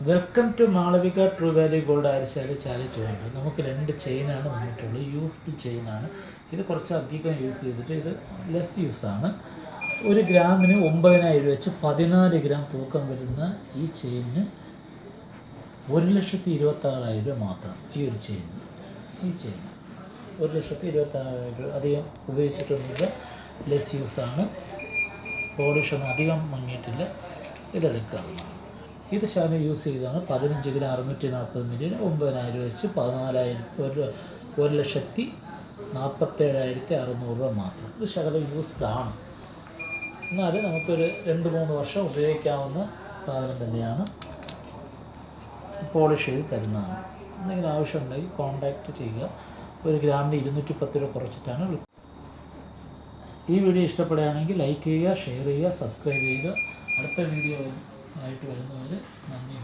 Welcome to Malavika true value gold ആയിരശാല challenge വേണ്ട. നമുക്ക് 2 ചെയിനാണ് വന്നിട്ടുള്ളത്. യൂസ്ഡ് ചെയിനാണ്. ഇത് കുറച്ച് അധികം യൂസ് ചെയ്തിട്ട് ഇത് ലെസ് യൂസാണ്. 1 ഗ്രാമിന് 9,000 വെച്ച് 14 ഗ്രാം തൂക്കം വരുന്ന ഈ ചെയിന് 1,26,000 രൂപ മാത്രം. ഈ ഒരു ചെയിൻ 1,26,000 രൂപ. അധികം ഉപയോഗിച്ചിട്ടൊന്നുമില്ല, ലെസ് യൂസാണ്. പോളിഷൊന്നും അധികം മങ്ങിയിട്ടില്ല. ഇതെടുക്കാവുന്നതാണ്. ഇത് ശകലം യൂസ് ചെയ്താണ്. 15 ഗ്രാം 640 മില്ലി 9,000 വെച്ച് 1,47,600 രൂപ മാത്രം. ഇത് ശകലം യൂസ്ഡ് ആണ്. എന്നാൽ നമുക്കൊരു 2-3 വർഷം ഉപയോഗിക്കാവുന്ന സാധനം തന്നെയാണ്. പോളിഷ് ചെയ്ത് തരുന്നതാണ്. എന്തെങ്കിലും ആവശ്യമുണ്ടെങ്കിൽ കോൺടാക്റ്റ് ചെയ്യുക. 1 ഗ്രാമിന് 210 രൂപ കുറച്ചിട്ടാണ്. ഈ വീഡിയോ ഇഷ്ടപ്പെടുകയാണെങ്കിൽ ലൈക്ക് ചെയ്യുക, ഷെയർ ചെയ്യുക, സബ്സ്ക്രൈബ് ചെയ്യുക. അടുത്ത വീഡിയോ ആയിട്ട് വരുന്നവരെ നന്ദി.